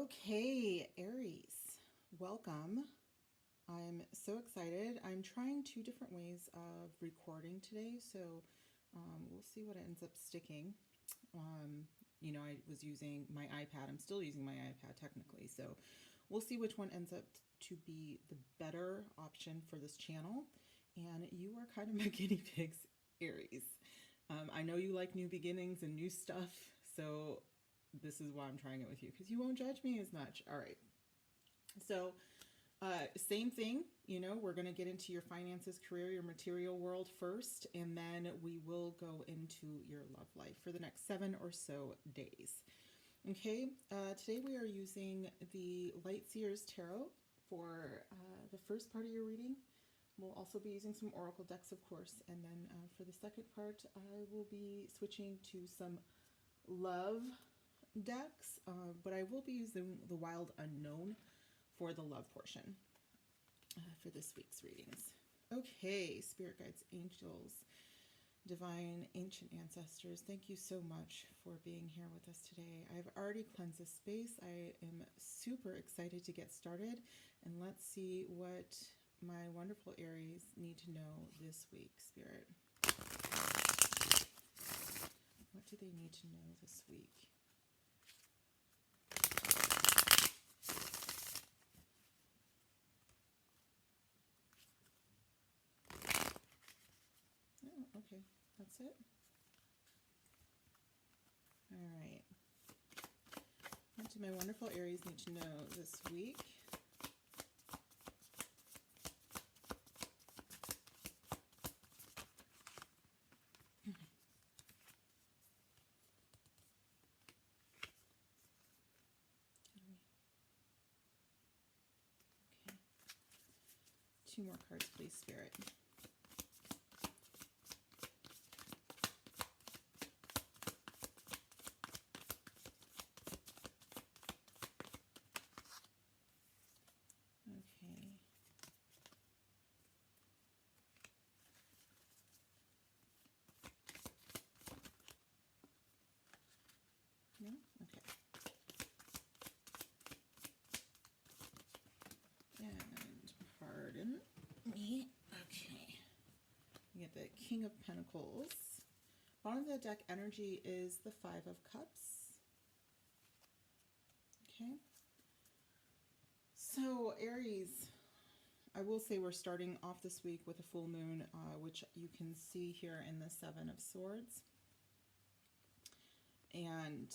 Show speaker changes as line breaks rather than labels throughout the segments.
Okay, Aries, welcome. I'm so excited. I'm trying two different ways of recording today, so we'll see what ends up sticking. Um, I was using my iPad. I'm still using my iPad technically, so we'll see which one ends up to be the better option for this channel. And you are kind of my guinea pigs, Aries. I know you like new beginnings and new stuff, so this is why I'm trying it with you because you won't judge me as much. All right. So, same thing, we're going to get into your finances, career, your material world first, and then we will go into your love life for the next 7 or so days. Okay, today we are using the Light Seers Tarot for the first part of your reading. We'll also be using some oracle decks, of course, and then for the second part, I will be switching to some love decks, but I will be using the Wild Unknown for the love portion for this week's readings. Okay, spirit guides, angels, divine ancient ancestors, thank you so much for being here with us today. I've already cleansed this space. I am super excited to get started, and let's see what my wonderful Aries need to know this week, Spirit. What do they need to know this week? Oh, okay, that's it. All right. What do my wonderful Aries need to know this week? Okay. 2 more cards, please, Spirit. Okay. No? Okay. And pardon me. Okay. We get the King of Pentacles. Bottom of the deck energy is the 5 of Cups. Okay. So, Aries, I will say we're starting off this week with a full moon, which you can see here in the 7 of Swords. And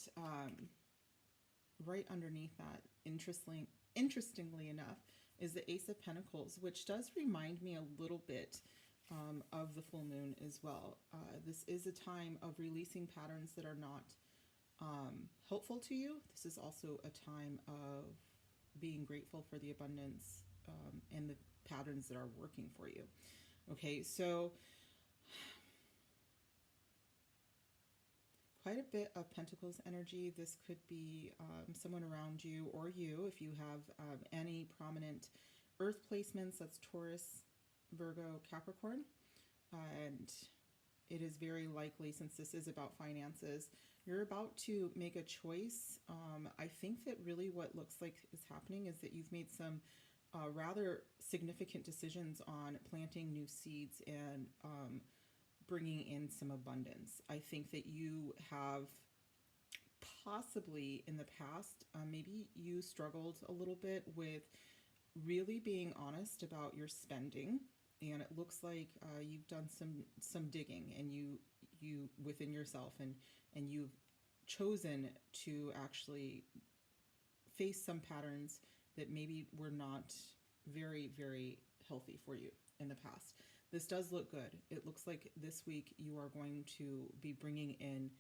right underneath that, interestingly enough, is the Ace of Pentacles, which does remind me a little bit of the full moon as well. This is a time of releasing patterns that are not helpful to you. This is also a time of being grateful for the abundance and the patterns that are working for you. Okay, so quite a bit of Pentacles energy. This could be someone around you or you if you have any prominent earth placements. That's Taurus, Virgo, Capricorn. And it is very likely, since this is about finances, you're about to make a choice. I think that really what looks like is happening is that you've made some rather significant decisions on planting new seeds and bringing in some abundance. I think that you have possibly in the past, maybe you struggled a little bit with really being honest about your spending, and it looks like you've done some digging, and you within yourself, and you've chosen to actually face some patterns that maybe were not very, very healthy for you in the past. This does look good. It looks like this week you are going to be bringing in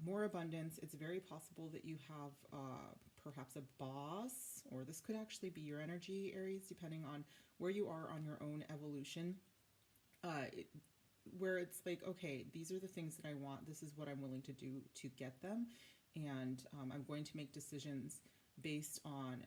more abundance. It's very possible that you have perhaps a boss, or this could actually be your energy, Aries, depending on where you are on your own evolution, where it's like, okay, these are the things that I want. This is what I'm willing to do to get them. And I'm going to make decisions based on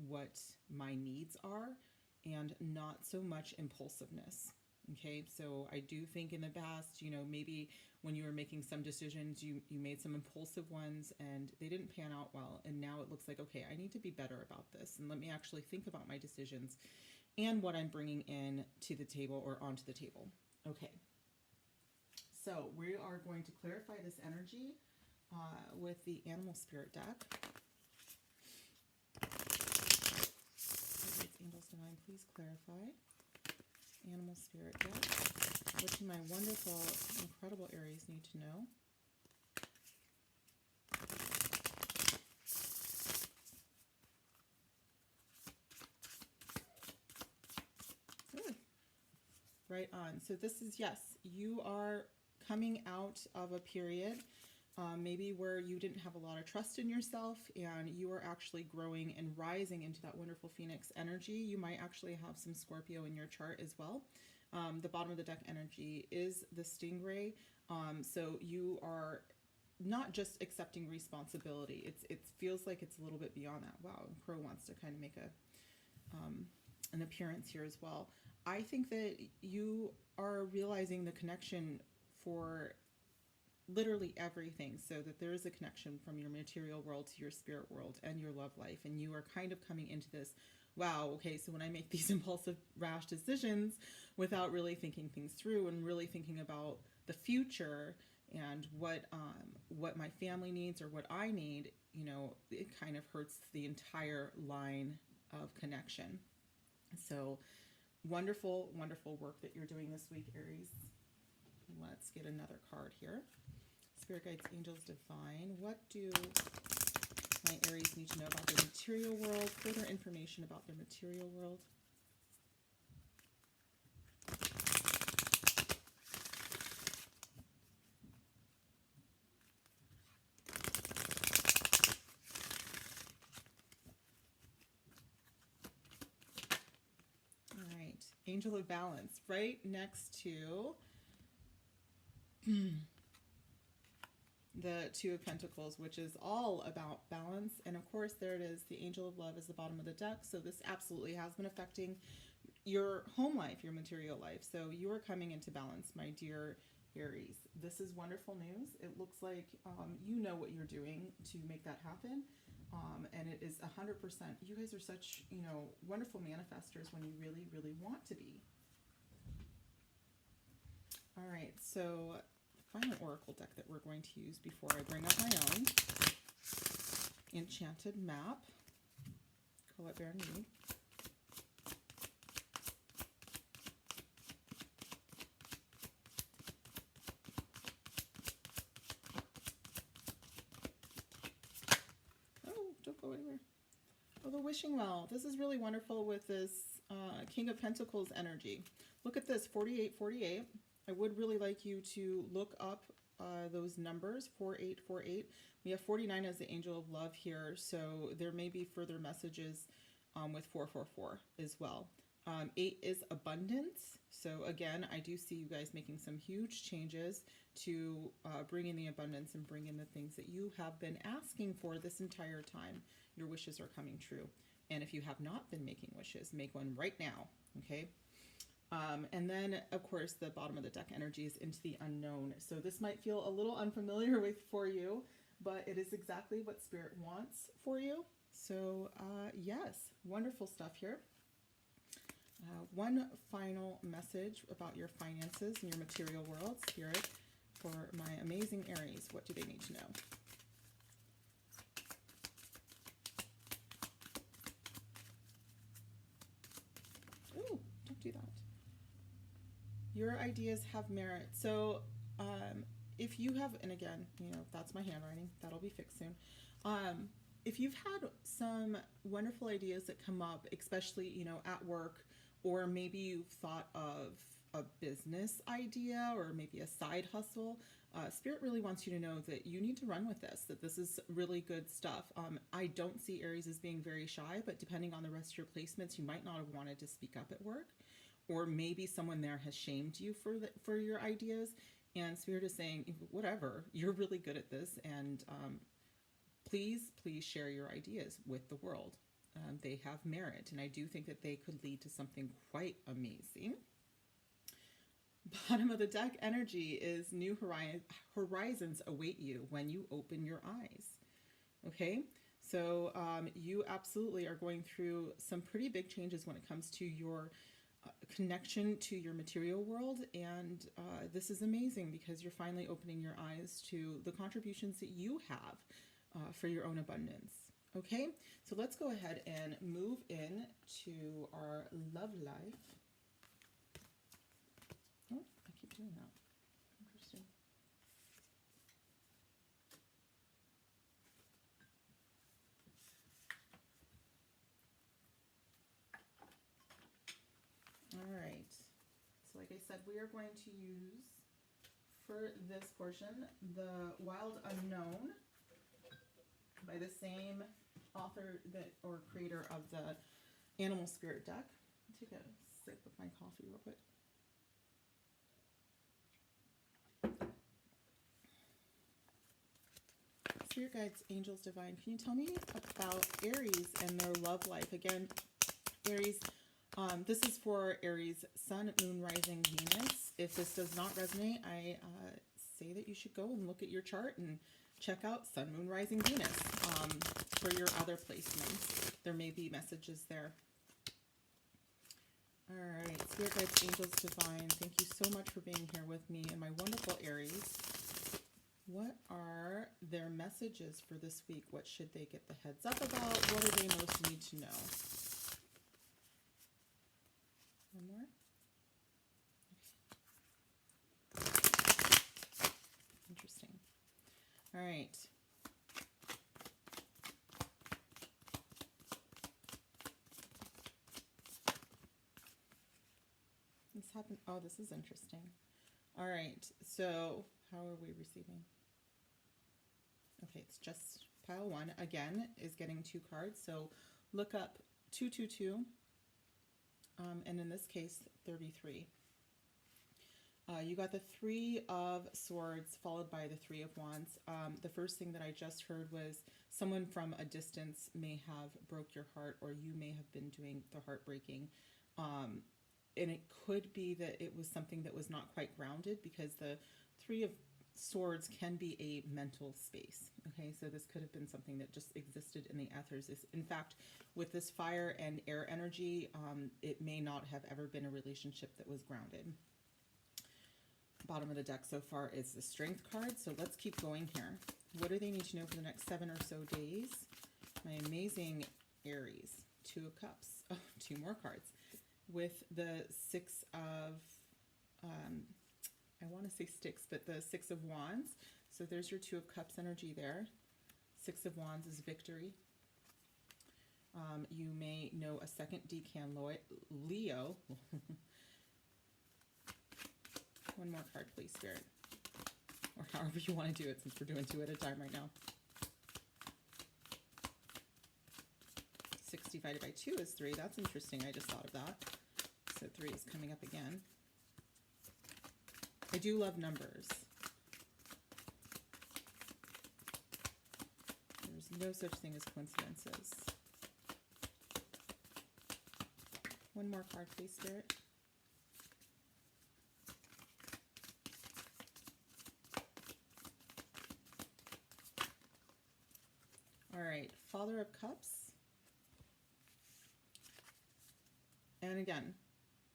what my needs are and not so much impulsiveness. Okay, so I do think in the past, maybe when you were making some decisions, you made some impulsive ones and they didn't pan out well. And now it looks like, okay, I need to be better about this. And let me actually think about my decisions and what I'm bringing in to the table or onto the table. Okay, so we are going to clarify this energy with the animal spirit deck. Angels divine, please clarify. Animal spirit deck. What do my wonderful, incredible Aries need to know? Ooh, right on. So this is, yes, you are coming out of a period maybe where you didn't have a lot of trust in yourself and you are actually growing and rising into that wonderful Phoenix energy. You might actually have some Scorpio in your chart as well. The bottom of the deck energy is the stingray. So you are not just accepting responsibility. It feels like it's a little bit beyond that. Wow, and Crow wants to kind of make an appearance here as well. I think that you are realizing the connection for literally everything, so that there is a connection from your material world to your spirit world and your love life, and you are kind of coming into this, wow, okay, so when I make these impulsive rash decisions without really thinking things through and really thinking about the future and what my family needs or what I need, it kind of hurts the entire line of connection. So wonderful, wonderful work that you're doing this week, Aries. Let's get another card here. Spirit guides, angels divine. What do my Aries need to know about their material world? Further information about their material world. All right, Angel of Balance, right next to the Two of Pentacles, which is all about balance. And of course, there it is. The Angel of Love is the bottom of the deck. So this absolutely has been affecting your home life, your material life. So you are coming into balance, my dear Aries. This is wonderful news. It looks like you know what you're doing to make that happen. And it is 100%. You guys are such, wonderful manifestors when you really, really want to be. All right, so final oracle deck that we're going to use before I bring up my own enchanted map. Colette Baron Reed. Oh, don't go anywhere. Oh, the wishing well. This is really wonderful with this King of Pentacles energy. Look at this, 4848. I would really like you to look up those numbers, 4848. We have 49 as the Angel of Love here, so there may be further messages with 444 as well. 8 is abundance. So again, I do see you guys making some huge changes to bring in the abundance and bring in the things that you have been asking for this entire time. Your wishes are coming true. And if you have not been making wishes, make one right now, okay? And then, of course, the bottom of the deck energy is into the unknown. So this might feel a little unfamiliar for you, but it is exactly what Spirit wants for you. So, yes, wonderful stuff here. One final message about your finances and your material world, Spirit, for my amazing Aries. What do they need to know? Ooh, don't do that. Your ideas have merit. So if you have, and again, that's my handwriting. That'll be fixed soon. If you've had some wonderful ideas that come up, especially, at work, or maybe you've thought of a business idea or maybe a side hustle, Spirit really wants you to know that you need to run with this, that this is really good stuff. I don't see Aries as being very shy, but depending on the rest of your placements, you might not have wanted to speak up at work. Or maybe someone there has shamed you for your ideas, and Spirit is saying, whatever, you're really good at this, and please share your ideas with the world. They have merit, and I do think that they could lead to something quite amazing. Bottom of the deck energy is new horizons await you when you open your eyes. Okay, so you absolutely are going through some pretty big changes when it comes to your connection to your material world, and this is amazing because you're finally opening your eyes to the contributions that you have for your own abundance. Okay, so let's go ahead and move in to our love life. Oh, I keep doing that. Interesting. All right. So like I said, we are going to use, for this portion, The Wild Unknown by the same author that or creator of the Animal Spirit deck. I'll take a sip of my coffee real quick. Spirit guides, angels, divine, can you tell me about Aries and their love life? Again, Aries, this is for Aries, Sun, Moon, Rising, Venus. If this does not resonate, I say that you should go and look at your chart and check out Sun, Moon, Rising, Venus for your other placements. There may be messages there. All right, Spirit guides, angels, divine, thank you so much for being here with me and my wonderful Aries. What are their messages for this week? What should they get the heads up about? What do they most need to know? One more. Okay. Interesting. All right. This happened. Oh, this is interesting. All right. So how are we receiving? Okay, it's just pile one. Again, is getting 2 cards. So look up 222. And in this case, 33. You got the 3 of Swords followed by the 3 of Wands. The first thing that I just heard was someone from a distance may have broke your heart, or you may have been doing the heartbreaking. And it could be that it was something that was not quite grounded, because the 3 of Swords can be a mental space. Okay, so this could have been something that just existed in the ethers. In fact, with this fire and air energy, it may not have ever been a relationship that was grounded. Bottom of the deck so far is the Strength card, so let's keep going here. What do they need to know for the next 7 or so days? My amazing Aries, 2 of Cups. Oh, 2 more cards. With the 6 of, I want to say sticks, but the 6 of Wands. So there's your 2 of Cups energy there. 6 of Wands is victory. You may know a second decan Leo. One more card, please, Spirit. Or however you want to do it, since we're doing 2 at a time right now. 6 divided by 2 is 3. That's interesting. I just thought of that. So 3 is coming up again. I do love numbers. There's no such thing as coincidences. One more card, please, Spirit. All right, Father of Cups. And again,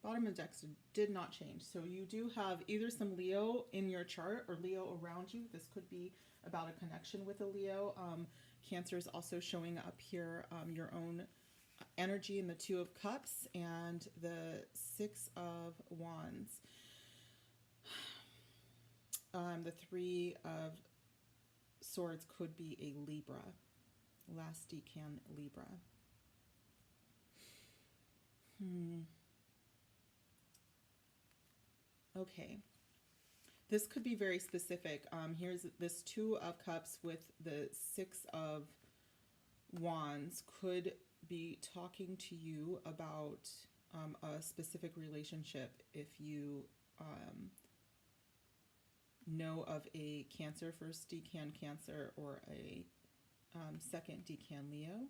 bottom of the deck did not change. So you do have either some Leo in your chart or Leo around you. This could be about a connection with a Leo. Cancer is also showing up here. Your own energy in the 2 of Cups and the 6 of Wands. The 3 of Swords could be a Libra. Last decan Libra. Okay. This could be very specific. Here's this 2 of Cups with the 6 of Wands could be talking to you about a specific relationship. If you know of a Cancer, first decan Cancer, or a second decan Leo,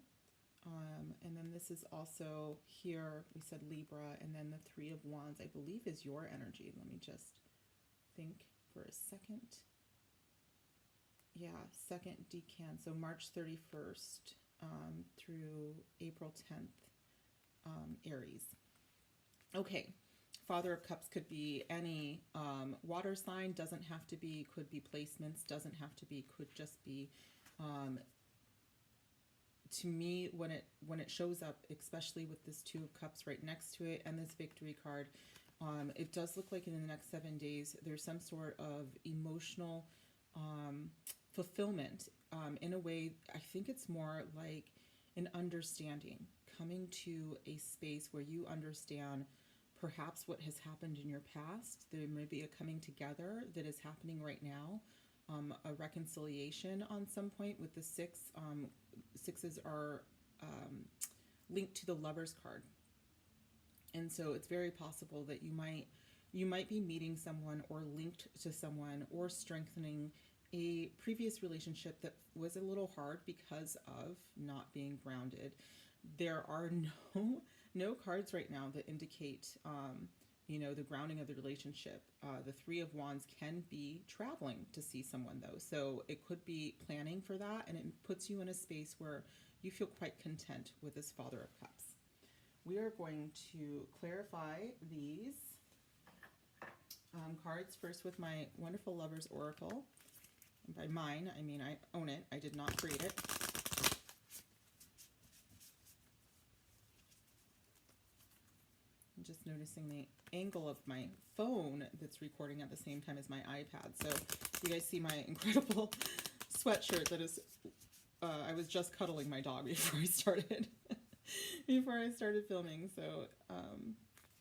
And then this is also here, we said Libra, and then the Three of Wands, I believe, is your energy. Let me just think for a second. Yeah, second decan. So March 31st through April 10th, Aries. Okay, Father of Cups could be any water sign, doesn't have to be, could be placements, doesn't have to be, could just be. To me, when it shows up, especially with this Two of Cups right next to it and this Victory card, it does look like in the next 7 days there's some sort of emotional fulfillment in a way. I think it's more like an understanding, coming to a space where you understand perhaps what has happened in your past. There may be a coming together that is happening right now, a reconciliation on some point with the six. Sixes are linked to the Lover's card, and so it's very possible that you might be meeting someone or linked to someone or strengthening a previous relationship that was a little hard because of not being grounded. There are no cards right now that indicate the grounding of the relationship. The Three of Wands can be traveling to see someone, though, so it could be planning for that, and it puts you in a space where you feel quite content with this Father of Cups. We are going to clarify these cards first with my wonderful Lover's Oracle. And by mine, I mean I own it. I did not create it. I'm just noticing the angle of my phone that's recording at the same time as my iPad. So you guys see my incredible sweatshirt that is, I was just cuddling my dog before I started, filming. So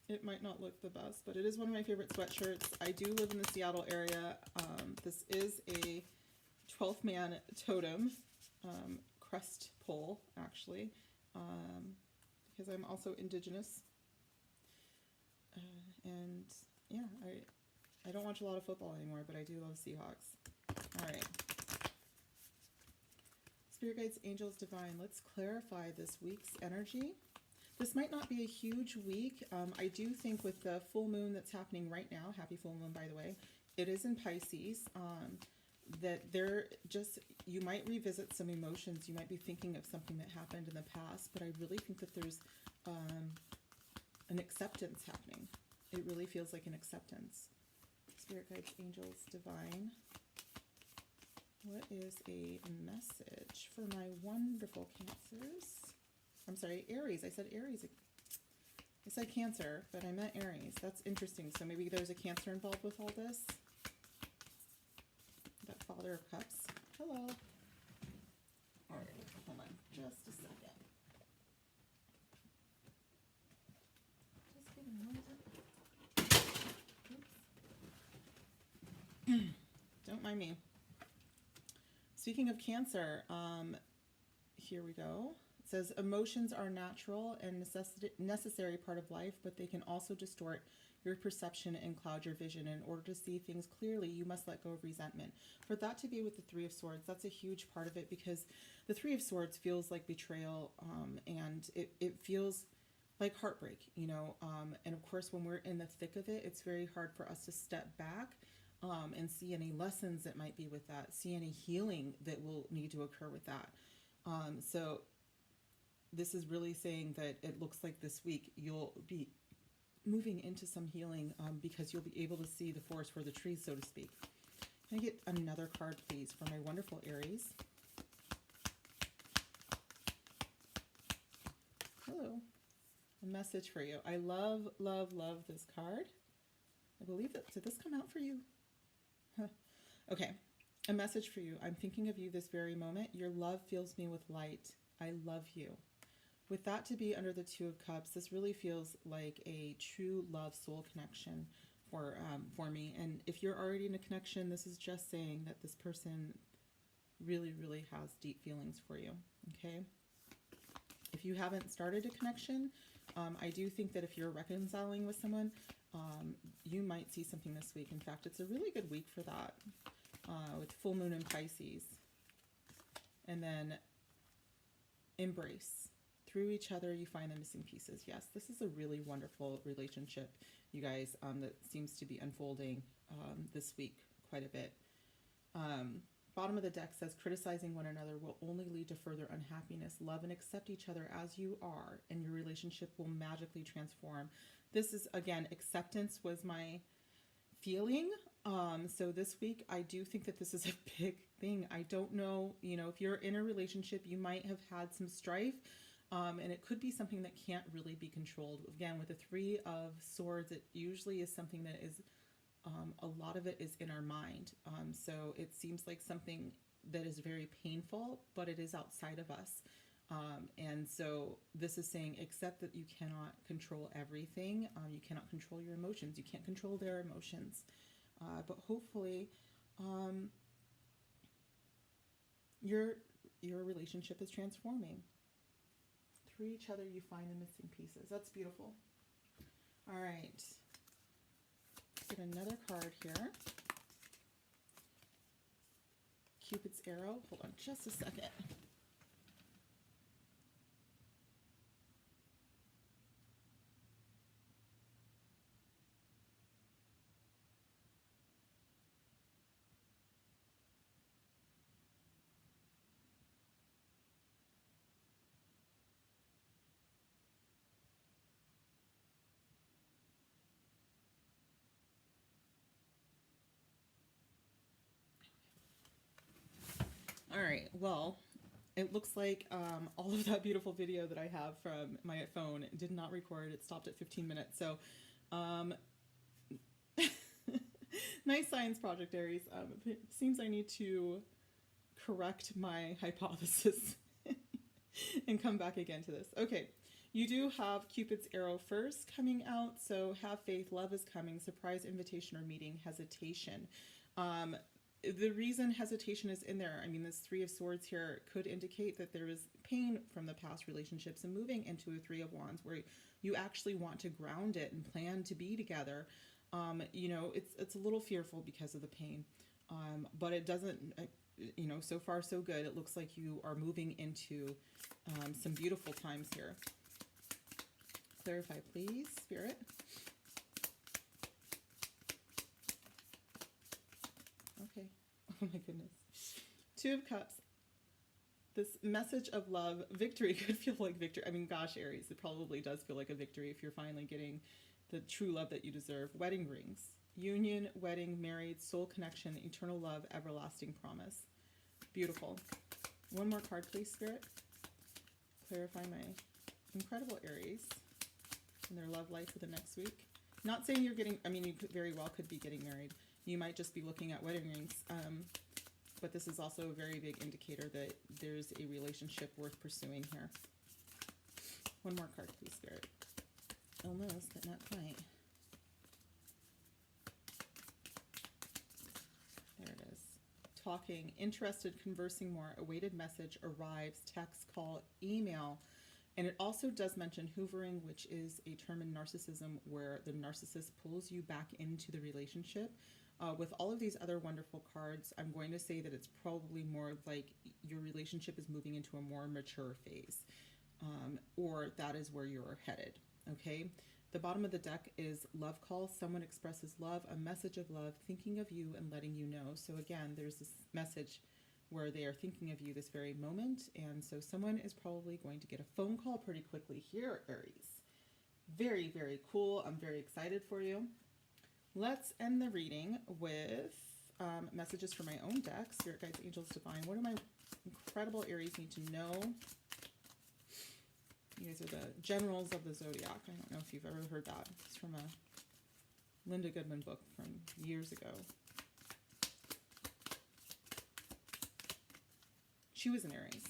it might not look the best, but it is one of my favorite sweatshirts. I do live in the Seattle area. This is a 12th man totem, crest pole, actually, because I'm also Indigenous. And yeah, I don't watch a lot of football anymore, but I do love Seahawks. All right. Spirit guides, angels, divine. Let's clarify this week's energy. This might not be a huge week. I do think with the full moon that's happening right now, happy full moon, by the way, it is in Pisces, that you might revisit some emotions. You might be thinking of something that happened in the past, but I really think that there's an acceptance happening. It really feels like an acceptance. Spirit guides, angels, divine. What is a message for my wonderful Cancers? I'm sorry, Aries. I said Aries. I said Cancer, but I meant Aries. That's interesting. So maybe there's a Cancer involved with all this. That Father of Cups. Hello. All right, hold on just a second. Just give me one second. Don't mind me. Speaking of Cancer, here we go. It says, emotions are natural and necessary part of life, but they can also distort your perception and cloud your vision. In order to see things clearly, you must let go of resentment. For that to be with the Three of Swords, that's a huge part of it, because the Three of Swords feels like betrayal, and it feels like heartbreak, and of course when we're in the thick of it, it's very hard for us to step back and see any lessons that might be with that, see any healing that will need to occur with that. So this is really saying that it looks like this week you'll be moving into some healing, because you'll be able to see the forest for the trees, so to speak. Can I get another card, please, for my wonderful Aries? Hello. A message for you. I love, love, love this card. I believe that, did this come out for you? Huh. Okay. A message for you. I'm thinking of you this very moment. Your love fills me with light. I love you. With that to be under the Two of Cups, this really feels like a true love soul connection for me. And if you're already in a connection, this is just saying that this person really, really has deep feelings for you. Okay? If you haven't started a connection, I do think that if you're reconciling with someone, you might see something this week. In fact, it's a really good week for that, with full moon in Pisces. And then embrace. through each other, you find the missing pieces. Yes, this is a really wonderful relationship, you guys, that seems to be unfolding this week quite a bit. Bottom of the deck says criticizing one another will only lead to further unhappiness. Love and accept each other as you are, and your relationship will magically transform. This is, again, acceptance was my feeling. So this week, I do think that this is a big thing. I don't know, if you're in a relationship, you might have had some strife, and it could be something that can't really be controlled. Again, with the Three of Swords, it usually is something that is, a lot of it is in our mind. So it seems like something that is very painful, but it is outside of us. And so this is saying, accept that you cannot control everything. You cannot control your emotions. You can't control their emotions. But hopefully, your relationship is transforming. Through each other, you find the missing pieces. That's beautiful. All right. Get another card here. Cupid's arrow. Hold on just a second. All right. Well, it looks like all of that beautiful video that I have from my phone did not record. It stopped at 15 minutes. So, nice science project, Aries. It seems I need to correct my hypothesis and come back again to this. Okay. You do have Cupid's arrow first coming out. So have faith. Love is coming. Surprise invitation or meeting. Hesitation. The reason hesitation is in there, I mean, this Three of Swords here could indicate that there is pain from the past relationships, and moving into a Three of Wands where you actually want to ground it and plan to be together. It's a little fearful because of the pain, but it doesn't, so far so good. It looks like you are moving into some beautiful times here. Clarify, please, Spirit. Okay. Oh my goodness. Two of Cups. This message of love, victory could feel like victory. I mean, gosh, Aries, it probably does feel like a victory if you're finally getting the true love that you deserve. Wedding rings. Union, wedding, married, soul connection, eternal love, everlasting promise. Beautiful. One more card, please, Spirit. Clarify my incredible Aries and their love life for the next week. Not saying you're getting, I mean, you could very well could be getting married. You might just be looking at wedding rings, but this is also a very big indicator that there's a relationship worth pursuing here. One more card, please, Spirit. Almost, but not quite. There it is. Talking, interested, conversing more, awaited message, arrives, text, call, email. And it also does mention hoovering, which is a term in narcissism where the narcissist pulls you back into the relationship. With all of these other wonderful cards, I'm going to say that it's probably more like your relationship is moving into a more mature phase, or that is where you're headed, okay? The bottom of the deck is love call. Someone expresses love, a message of love, thinking of you and letting you know. So again, there's this message where they are thinking of you this very moment, and so someone is probably going to get a phone call pretty quickly here, Aries. Very, very cool. I'm very excited for you. Let's end the reading with messages for my own deck. Spirit guides, angels, divine. What do my incredible Aries need to know? You guys are the generals of the zodiac. I don't know if you've ever heard that. It's from a Linda Goodman book from years ago. She was an Aries.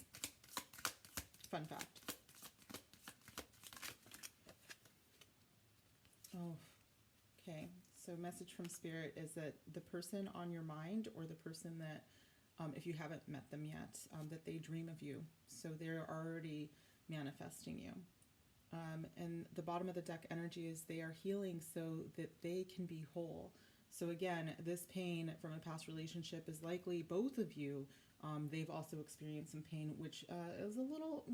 Fun fact. Oh, okay. So message from Spirit is that the person on your mind, or the person that, if you haven't met them yet, that they dream of you. So they're already manifesting you. And the bottom of the deck energy is they are healing so that they can be whole. So again, this pain from a past relationship is likely both of you. They've also experienced some pain, which is a little,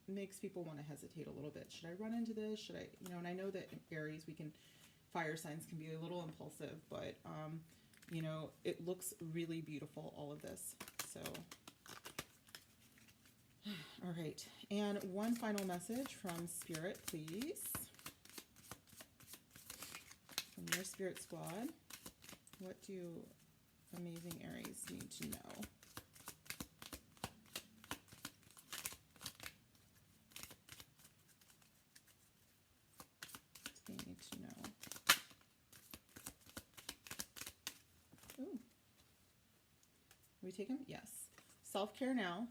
makes people want to hesitate a little bit. Should I run into this? Should I, and I know that Aries, fire signs can be a little impulsive, but, it looks really beautiful, all of this. So, all right. And one final message from Spirit, please. From your Spirit Squad. What do amazing Aries need to know? They need to know. Ooh. We take them? Yes. Self-care now.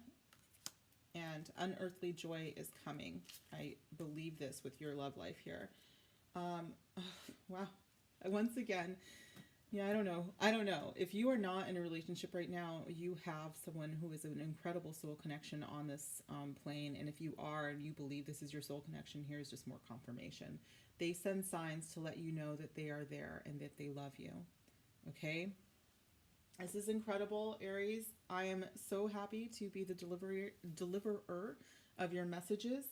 And unearthly joy is coming. I believe this with your love life here. Wow. Once again, yeah, I don't know. If you are not in a relationship right now, you have someone who is an incredible soul connection on this plane. And if you are and you believe this is your soul connection, here's just more confirmation. They send signs to let you know that they are there and that they love you. Okay? This is incredible, Aries. I am so happy to be the deliverer of your messages.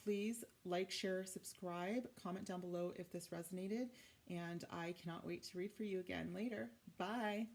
Please like, share, subscribe, comment down below if this resonated, and I cannot wait to read for you again later. Bye.